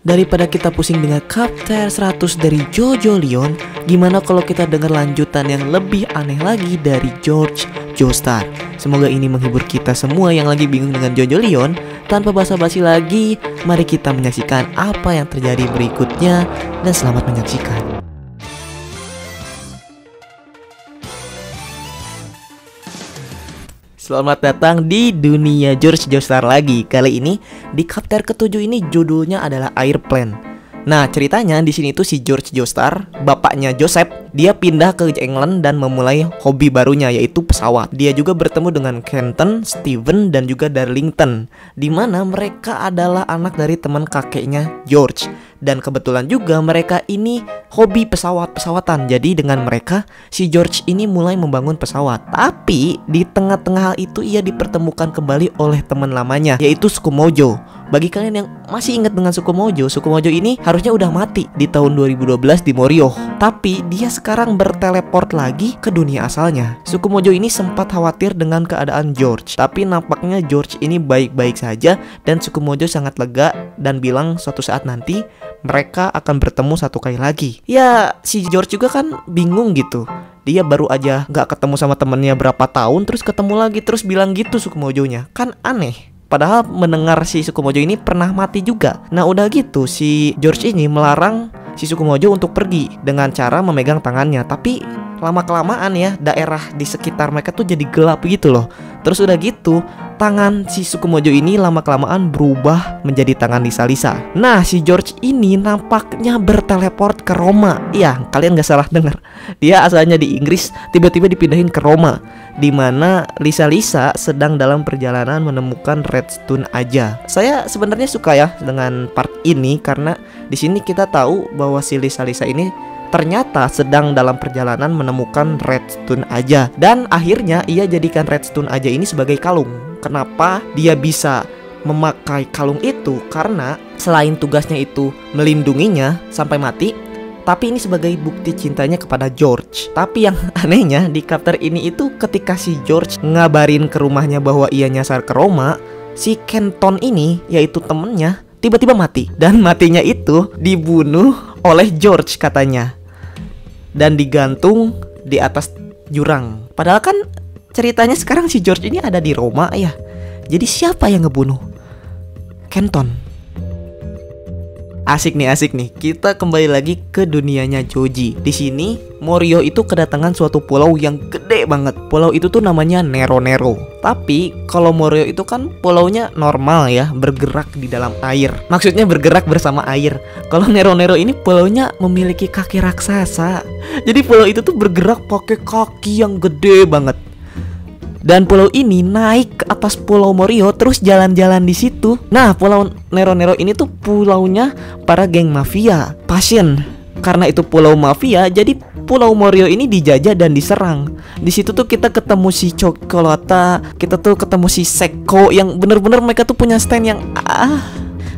Daripada kita pusing dengan chapter 100 dari Jojo Leon, gimana kalau kita dengar lanjutan yang lebih aneh lagi dari George Joestar. Semoga ini menghibur kita semua yang lagi bingung dengan Jojo Leon. Tanpa basa-basi lagi, mari kita menyaksikan apa yang terjadi berikutnya, dan selamat menyaksikan. Selamat datang di dunia George Joestar lagi. Kali ini di chapter ke-7 ini judulnya adalah Airplane. Nah, ceritanya di sini tuh si George Joestar, bapaknya Joseph, dia pindah ke England dan memulai hobi barunya, yaitu pesawat. Dia juga bertemu dengan Kenton, Steven, dan juga Darlington, di mana mereka adalah anak dari teman kakeknya George. Dan kebetulan juga mereka ini hobi pesawat-pesawatan. Jadi dengan mereka, si George ini mulai membangun pesawat. Tapi di tengah-tengah hal itu ia dipertemukan kembali oleh teman lamanya, yaitu Tsukumojo. Bagi kalian yang masih ingat dengan Tsukumojo ini harusnya udah mati di tahun 2012 di Morioh. Tapi dia sekarang berteleport lagi ke dunia asalnya. Tsukumojo ini sempat khawatir dengan keadaan George, tapi nampaknya George ini baik-baik saja dan Tsukumojo sangat lega dan bilang suatu saat nanti mereka akan bertemu satu kali lagi. Ya, si George juga kan bingung gitu. Dia baru aja gak ketemu sama temennya berapa tahun, terus ketemu lagi, terus bilang gitu Tsukumojo-nya. Kan aneh. Padahal mendengar si Tsukumojo ini pernah mati juga. Nah udah gitu si George ini melarang si Tsukumojo untuk pergi dengan cara memegang tangannya. Tapi lama-kelamaan ya daerah di sekitar mereka tuh jadi gelap gitu loh. Terus udah gitu tangan si Tsukumojo ini lama-kelamaan berubah menjadi tangan Lisa-Lisa. Nah si George ini nampaknya berteleport ke Roma. Iya, kalian gak salah dengar. Dia asalnya di Inggris, tiba-tiba dipindahin ke Roma, di mana Lisa-Lisa sedang dalam perjalanan menemukan Redstone aja. Saya sebenarnya suka ya dengan part ini karena di sini kita tahu bahwa si Lisa-Lisa ini ternyata sedang dalam perjalanan menemukan Redstone aja. Dan akhirnya ia jadikan Redstone aja ini sebagai kalung. Kenapa dia bisa memakai kalung itu? Karena selain tugasnya itu melindunginya sampai mati, tapi ini sebagai bukti cintanya kepada George. Tapi yang anehnya di chapter ini itu ketika si George ngabarin ke rumahnya bahwa ia nyasar ke Roma, si Kenton ini yaitu temennya tiba-tiba mati. Dan matinya itu dibunuh oleh George katanya, dan digantung di atas jurang. Padahal kan ceritanya sekarang si George ini ada di Roma ya. Jadi siapa yang ngebunuh Kenton? Asik nih. Kita kembali lagi ke dunianya Joji. Di sini Morioh itu kedatangan suatu pulau yang gede banget. Pulau itu tuh namanya Nero. Tapi kalau Morioh itu kan pulaunya normal ya, bergerak di dalam air. Maksudnya bergerak bersama air. Kalau Nero ini pulaunya memiliki kaki raksasa. Jadi pulau itu tuh bergerak pakai kaki yang gede banget. Dan pulau ini naik ke atas pulau Morioh terus jalan-jalan di situ. Nah, pulau Nero ini tuh pulaunya para geng mafia, pasien. Karena itu pulau mafia, jadi pulau Morioh ini dijajah dan diserang. Di situ tuh kita ketemu si Chocolata, kita tuh ketemu si Seko yang bener-bener mereka tuh punya stand yang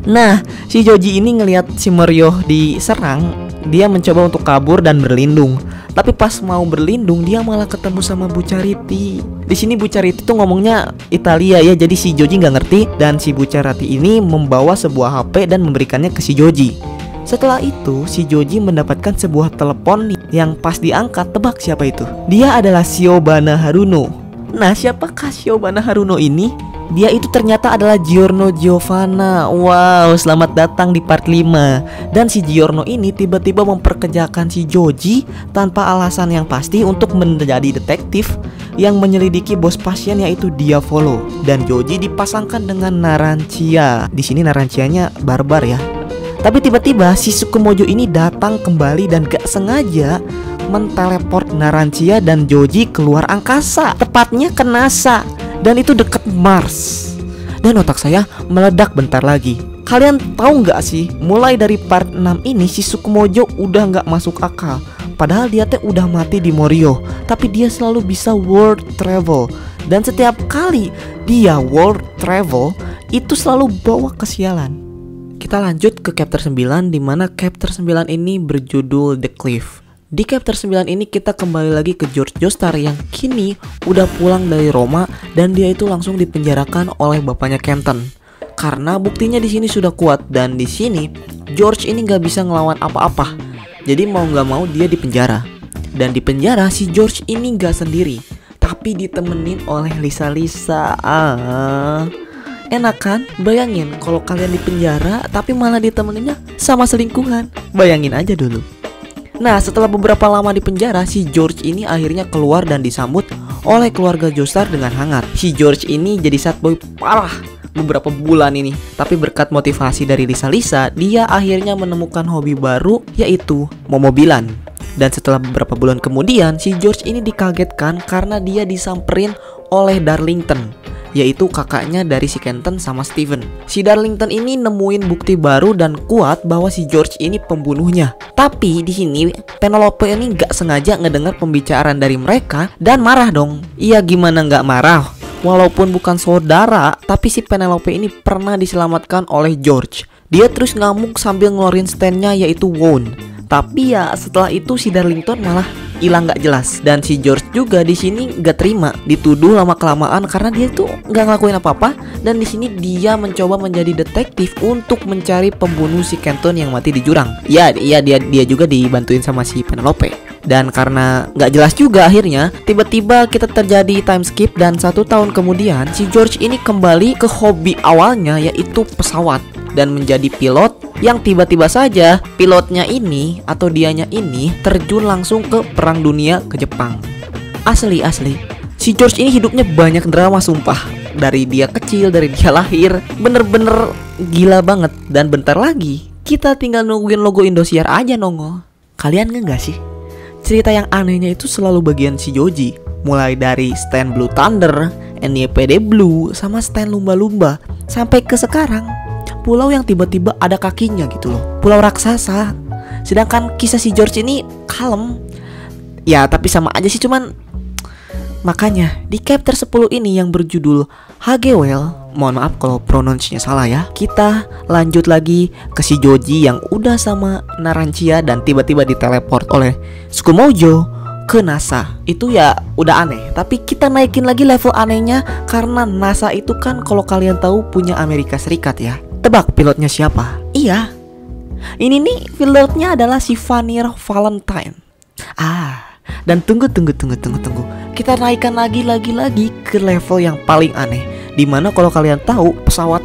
Nah, si Joji ini ngelihat si Morioh diserang, dia mencoba untuk kabur dan berlindung. Tapi pas mau berlindung dia malah ketemu sama Bu Charity. Di sini Bu Charity tuh ngomongnya Italia ya, jadi si Joji nggak ngerti. Dan si Bu Charity ini membawa sebuah HP dan memberikannya ke si Joji. Setelah itu si Joji mendapatkan sebuah telepon yang pas diangkat, tebak siapa itu? Dia adalah Shiobana Haruno. Nah, siapakah Shiobana Haruno ini? Dia itu ternyata adalah Giorno Giovanna. Wow, selamat datang di part 5. Dan si Giorno ini tiba-tiba memperkerjakan si Joji tanpa alasan yang pasti untuk menjadi detektif yang menyelidiki bos pasien yaitu Diavolo. Dan Joji dipasangkan dengan Narancia. Di sini Narancianya barbar ya. Tapi tiba-tiba si Tsukumojo ini datang kembali dan gak sengaja menteleport Narancia dan Joji keluar angkasa, tepatnya ke NASA. Dan itu deket Mars. Dan otak saya meledak bentar lagi. Kalian tahu nggak sih, mulai dari part 6 ini si Tsukumojo udah nggak masuk akal. Padahal dia teh udah mati di Morioh, tapi dia selalu bisa world travel. Dan setiap kali dia world travel, itu selalu bawa kesialan. Kita lanjut ke chapter 9, di mana chapter 9 ini berjudul The Cliff. Di chapter 9 ini kita kembali lagi ke George Joestar yang kini udah pulang dari Roma dan dia itu langsung dipenjarakan oleh bapaknya Kenton. Karena buktinya di sini sudah kuat dan di sini George ini nggak bisa ngelawan apa-apa. Jadi mau nggak mau dia dipenjara. Dan di penjara si George ini nggak sendiri, tapi ditemenin oleh Lisa. Enak kan? Bayangin kalau kalian di penjara tapi malah ditemeninnya sama selingkuhan. Bayangin aja dulu. Nah, setelah beberapa lama di penjara, si George ini akhirnya keluar dan disambut oleh keluarga Joestar dengan hangat. Si George ini jadi sad boy parah beberapa bulan ini. Tapi berkat motivasi dari Lisa, dia akhirnya menemukan hobi baru, yaitu mobilan. Dan setelah beberapa bulan kemudian, si George ini dikagetkan karena dia disamperin oleh Darlington, yaitu kakaknya dari si Kenton sama Steven. Si Darlington ini nemuin bukti baru dan kuat bahwa si George ini pembunuhnya. Tapi di sini Penelope ini nggak sengaja ngedengar pembicaraan dari mereka dan marah dong. Iya, gimana nggak marah? Walaupun bukan saudara, tapi si Penelope ini pernah diselamatkan oleh George. Dia terus ngamuk sambil ngeluarin stand-nya, yaitu Wound. Tapi ya setelah itu si Darlington malah hilang nggak jelas. Dan si George juga di sini nggak terima, dituduh lama kelamaan karena dia tuh nggak ngelakuin apa-apa. Dan di sini dia mencoba menjadi detektif untuk mencari pembunuh si Kenton yang mati di jurang. Iya dia juga dibantuin sama si Penelope. Dan karena nggak jelas juga, akhirnya tiba-tiba kita terjadi time skip. Dan 1 tahun kemudian si George ini kembali ke hobi awalnya, yaitu pesawat, dan menjadi pilot. Yang tiba-tiba saja pilotnya ini atau dianya ini terjun langsung ke perang dunia ke Jepang. Asli si George ini hidupnya banyak drama sumpah. Dari dia kecil, dari dia lahir, bener-bener gila banget. Dan bentar lagi kita tinggal nungguin logo Indosiar aja nongol. Kalian nggak sih? Cerita yang anehnya itu selalu bagian si Joji. Mulai dari stand Blue Thunder, NYPD Blue, sama stand lumba-lumba, sampai ke sekarang pulau yang tiba-tiba ada kakinya gitu loh, pulau raksasa. Sedangkan kisah si George ini kalem. Ya tapi sama aja sih, cuman makanya di chapter 10 ini yang berjudul Hagewell, mohon maaf kalau pronounce-nya salah ya, kita lanjut lagi ke si Joji yang udah sama Narancia dan tiba-tiba diteleport oleh Tsukumojo ke NASA. Itu ya udah aneh, tapi kita naikin lagi level anehnya karena NASA itu kan kalau kalian tahu punya Amerika Serikat ya. Tebak pilotnya siapa? Iya, ini nih pilotnya adalah si Vanir Valentine. Dan tunggu. Kita naikkan lagi ke level yang paling aneh. Dimana kalau kalian tahu pesawat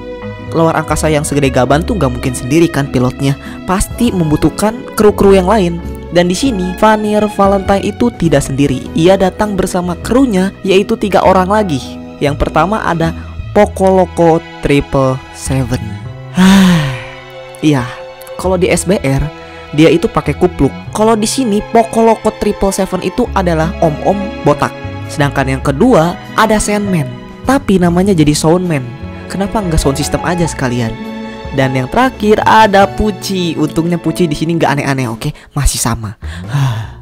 luar angkasa yang segede gaban tuh gak mungkin sendiri kan pilotnya. Pasti membutuhkan kru-kru yang lain. Dan di sini Vanir Valentine itu tidak sendiri. Ia datang bersama krunya, yaitu 3 orang lagi. Yang pertama ada Pokoloko 777. Iya, kalau di SBR dia itu pakai kupluk. Kalau di sini Pokoloko 777 itu adalah om-om botak. Sedangkan yang kedua ada Sandman, tapi namanya jadi Soundman. Kenapa nggak sound system aja sekalian? Dan yang terakhir ada Pucci. Untungnya Pucci di sini nggak aneh-aneh, oke? Masih sama.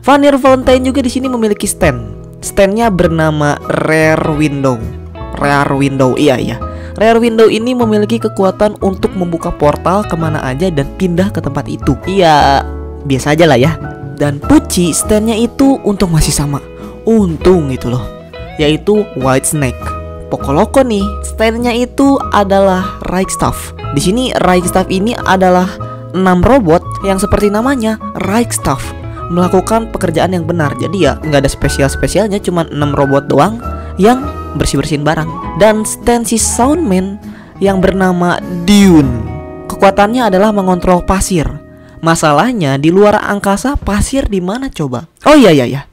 Vanir Valentine juga di sini memiliki stand. Standnya bernama Rare Window. Iya. Rare Window ini memiliki kekuatan untuk membuka portal kemana aja dan pindah ke tempat itu. Iya, biasa aja lah ya. Dan Pucci standnya itu untung masih sama. Untung gitu loh, yaitu White Snake. Pokoloko nih, standnya itu adalah Reichstaff. Di sini Reichstaff ini adalah 6 robot yang seperti namanya Reichstaff melakukan pekerjaan yang benar. Jadi ya nggak ada spesialnya, cuma 6 robot doang yang bersih-bersihin barang. Dan stand si Soundman yang bernama Dune, kekuatannya adalah mengontrol pasir. Masalahnya di luar angkasa pasir di mana coba? Oh iya.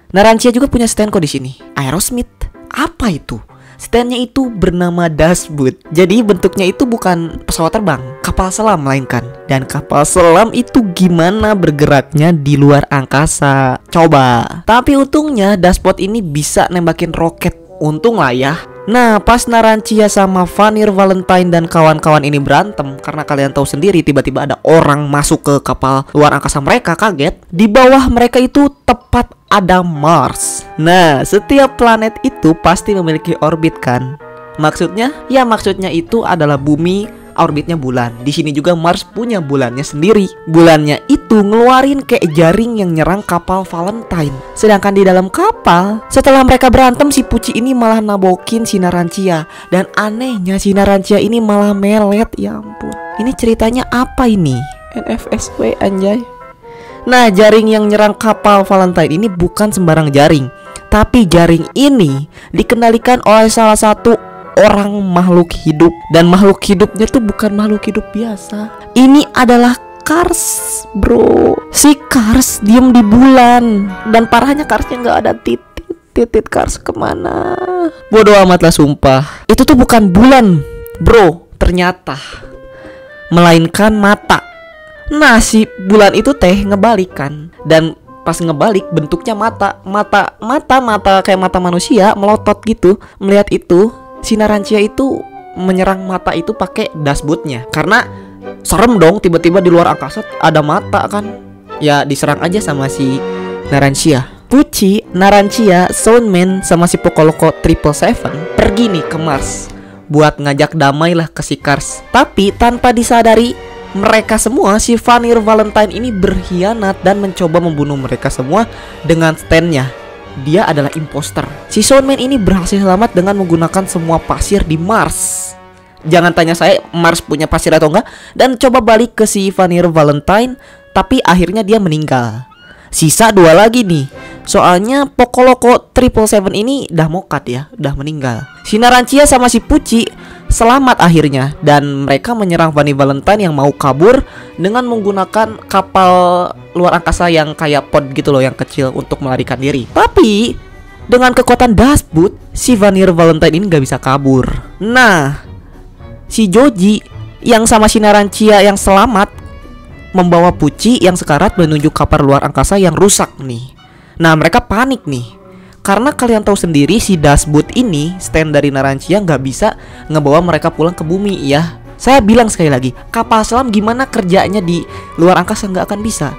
Narancia juga punya stand kok di sini. Aerosmith. Apa itu? Standnya itu bernama Dashboot. Jadi bentuknya itu bukan pesawat terbang, kapal selam melainkan. Dan kapal selam itu gimana bergeraknya di luar angkasa? Coba. Tapi untungnya Dashboot ini bisa nembakin roket. Untung lah ya. Nah, pas Narancia sama Vanir Valentine dan kawan-kawan ini berantem, karena kalian tahu sendiri tiba-tiba ada orang masuk ke kapal luar angkasa mereka, kaget. Di bawah mereka itu tepat ada Mars. Nah, setiap planet itu pasti memiliki orbit kan? Maksudnya itu adalah bumi, orbitnya bulan. Di sini juga Mars punya bulannya sendiri. Bulannya itu ngeluarin kayak jaring yang nyerang kapal Valentine. Sedangkan di dalam kapal, setelah mereka berantem, si Pucci ini malah nabokin si Narancia. Dan anehnya si Narancia ini malah melet. Ya ampun, ini ceritanya apa ini? NFSW anjay. Nah, jaring yang nyerang kapal Valentine ini bukan sembarang jaring, tapi jaring ini dikendalikan oleh salah satu orang makhluk hidup. Dan makhluk hidupnya tuh bukan makhluk hidup biasa. Ini adalah Cars, bro. Si Cars diem di bulan. Dan parahnya Carsnya gak ada titit. Cars kemana? Bodoh amat lah sumpah. Itu tuh bukan bulan, bro, ternyata, melainkan mata. Nah, si bulan itu ngebalik kan. Dan pas ngebalik bentuknya mata kayak mata manusia melotot gitu. Melihat itu, si Narancia itu menyerang mata itu pakai dashboardnya. Karena serem dong, tiba-tiba di luar angkasa ada mata kan. Ya diserang aja sama si Narancia. Pucci, Narancia, Soundman, sama si Pokoloko 777 pergi nih ke Mars buat ngajak damai lah ke si Cars. Tapi tanpa disadari, mereka semua, si Vanir Valentine ini berkhianat dan mencoba membunuh mereka semua dengan stand-nya. Dia adalah imposter. Si Soundman ini berhasil selamat dengan menggunakan semua pasir di Mars. Jangan tanya saya Mars punya pasir atau enggak. Dan coba balik ke si Vanir Valentine, tapi akhirnya dia meninggal. Sisa 2 lagi nih. Soalnya Pokoloko 777 ini udah mokat ya, udah meninggal. Si Narancia sama si Pucci selamat akhirnya. Dan mereka menyerang Vanir Valentine yang mau kabur dengan menggunakan kapal luar angkasa yang kayak pod gitu loh, yang kecil, untuk melarikan diri. Tapi dengan kekuatan dashboard, si Vanir Valentine ini gak bisa kabur. Nah, si Joji yang sama si Narancia yang selamat membawa Pucci yang sekarat menuju kapal luar angkasa yang rusak nih. Nah, mereka panik nih. Karena kalian tahu sendiri si dashboard ini, stand dari Narancia, nggak bisa ngebawa mereka pulang ke bumi ya. Saya bilang sekali lagi, kapal selam gimana kerjanya di luar angkasa, nggak akan bisa.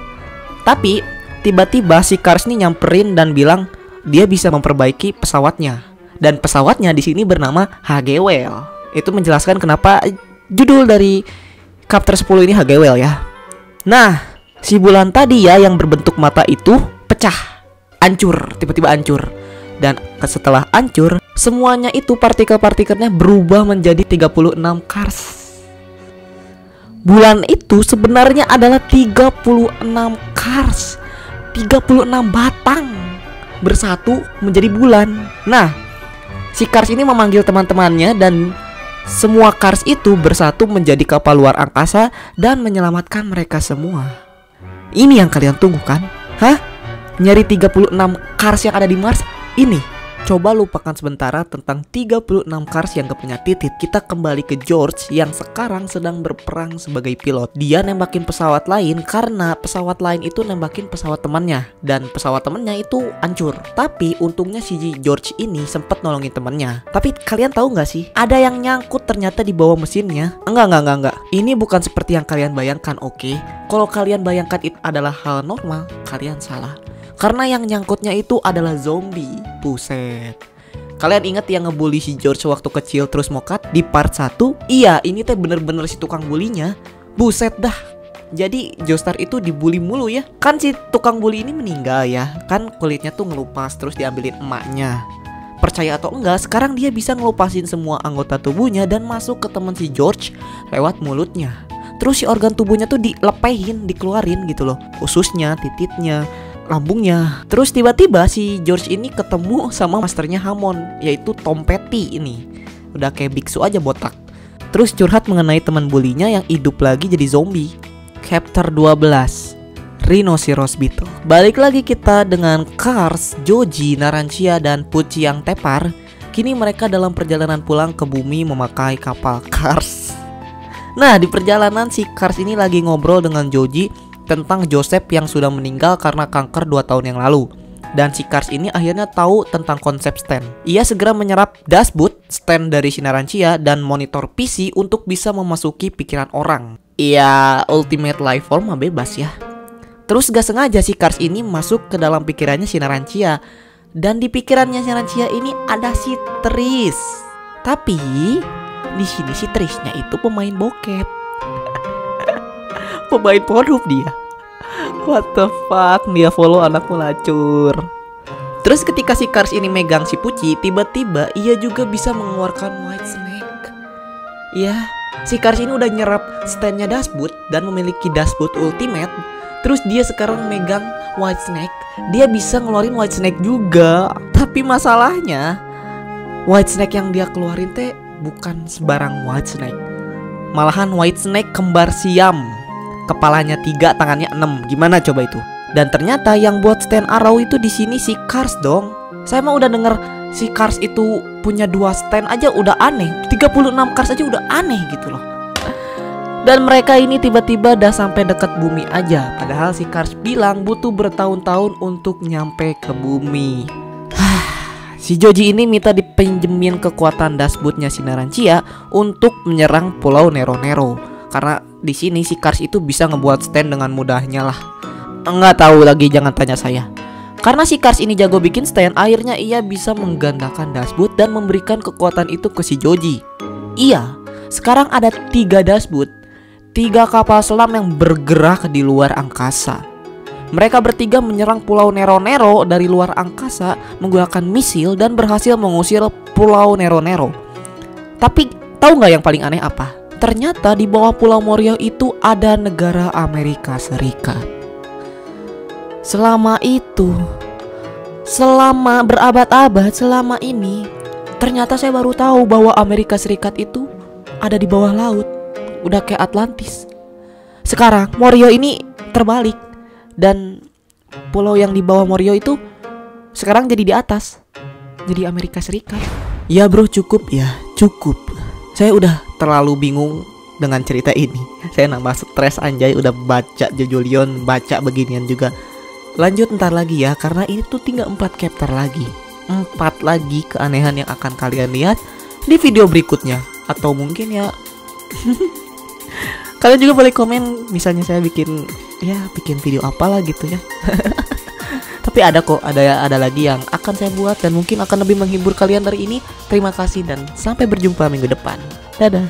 Tapi tiba-tiba si Cars ini nyamperin dan bilang dia bisa memperbaiki pesawatnya. Dan pesawatnya di sini bernama Hagewell. Itu menjelaskan kenapa judul dari chapter 10 ini Hagewell ya. Nah, si bulan tadi ya yang berbentuk mata itu pecah. Hancur, tiba-tiba hancur. Dan setelah hancur, semuanya itu partikel-partikelnya berubah menjadi 36 Cars. Bulan itu sebenarnya adalah 36 Cars, 36 batang bersatu menjadi bulan. Nah, si Cars ini memanggil teman-temannya dan semua Cars itu bersatu menjadi kapal luar angkasa dan menyelamatkan mereka semua. Ini yang kalian tunggu kan? Hah? Nyari 36 Cars yang ada di Mars ini. Coba lupakan sementara tentang 36 Cars yang gak punya titit. Kita kembali ke George yang sekarang sedang berperang sebagai pilot. Dia nembakin pesawat lain karena pesawat lain itu nembakin pesawat temannya. Dan pesawat temannya itu hancur. Tapi untungnya si George ini sempet nolongin temannya. Tapi kalian tahu gak sih? Ada yang nyangkut ternyata di bawah mesinnya. Enggak. Ini bukan seperti yang kalian bayangkan, oke? Kalau kalian bayangkan itu adalah hal normal, kalian salah. Karena yang nyangkutnya itu adalah zombie. Buset. Kalian ingat yang ngebully si George waktu kecil terus mokat di part 1? Iya, ini teh bener-bener si tukang bulinya. Buset dah. Jadi Joestar itu dibully mulu ya. Kan si tukang bully ini meninggal ya. Kan kulitnya tuh ngelupas terus diambilin emaknya. Percaya atau enggak, sekarang dia bisa ngelupasin semua anggota tubuhnya dan masuk ke teman si George lewat mulutnya. Terus si organ tubuhnya tuh dilepehin, dikeluarin gitu loh. Ususnya, tititnya, lambungnya. Terus tiba-tiba si George ini ketemu sama masternya Hammond, yaitu Tom Petty ini. Udah kayak biksu aja botak. Terus curhat mengenai teman bulinya yang hidup lagi jadi zombie. Chapter 12, Rhinoceros Beetle. Balik lagi kita dengan Cars, Joji, Narancia, dan Pucci yang tepar. Kini mereka dalam perjalanan pulang ke bumi memakai kapal Cars. Nah, di perjalanan si Cars ini lagi ngobrol dengan Joji tentang Joseph yang sudah meninggal karena kanker 2 tahun yang lalu. Dan si Cars ini akhirnya tahu tentang konsep stand. Ia segera menyerap dashboard, stand dari si Narancia, dan monitor PC untuk bisa memasuki pikiran orang. Iya, ultimate life form mah bebas ya. Terus gak sengaja si Cars ini masuk ke dalam pikirannya si Narancia. Dan di pikirannya si Narancia ini ada si Tris. Tapi di sini si Trisnya itu pemain bokep. Pemain Pornhub dia. What the fuck, dia follow anak melacur. Terus ketika si Cars ini megang si Pucci, tiba-tiba ia juga bisa mengeluarkan white snake. Ya, Si Cars ini udah nyerap standnya Dashboot dan memiliki Dashboot Ultimate. Terus dia sekarang megang Whitesnake. Dia bisa ngeluarin Whitesnake juga. Tapi masalahnya Whitesnake yang dia keluarin teh bukan sebarang Whitesnake. Malahan Whitesnake kembar siam. Kepalanya 3, tangannya 6. Gimana coba itu? Dan ternyata yang buat stand arrow itu di sini si Cars dong. Saya mah udah denger si Cars itu punya 2 stand aja udah aneh. 36 Cars aja udah aneh gitu loh. Dan mereka ini tiba-tiba udah sampai dekat bumi aja. Padahal si Cars bilang butuh bertahun-tahun untuk nyampe ke bumi. Si Joji ini minta dipinjemin kekuatan Dashbootnya si Narancia untuk menyerang Pulau Nero Nero. Karena di sini si Cars itu bisa ngebuat stand dengan mudahnya lah. Enggak tahu lagi, jangan tanya saya. Karena si Cars ini jago bikin stand, akhirnya ia bisa menggandakan Dashboot dan memberikan kekuatan itu ke si Joji. Iya, sekarang ada 3 Dashboot, 3 kapal selam yang bergerak di luar angkasa. Mereka bertiga menyerang Pulau Nero Nero dari luar angkasa menggunakan misil dan berhasil mengusir Pulau Nero Nero. Tapi tahu nggak yang paling aneh apa? Ternyata di bawah Pulau Morio itu ada negara Amerika Serikat. Selama berabad-abad selama ini, ternyata saya baru tahu bahwa Amerika Serikat itu ada di bawah laut. Udah kayak Atlantis. Sekarang Morio ini terbalik. Dan pulau yang di bawah Morio itu sekarang jadi di atas, jadi Amerika Serikat. Ya bro, cukup ya, cukup. Saya udah terlalu bingung dengan cerita ini. Saya nambah stres anjay, udah baca Jojolion, baca beginian juga. Lanjut ntar lagi ya, karena ini tuh tinggal 4 chapter lagi. 4 lagi keanehan yang akan kalian lihat di video berikutnya. Atau mungkin ya kalian juga boleh komen, misalnya saya bikin video apalah gitu ya. Tapi ada kok, ada lagi yang akan saya buat dan mungkin akan lebih menghibur kalian dari ini. Terima kasih dan sampai berjumpa minggu depan. Dadah.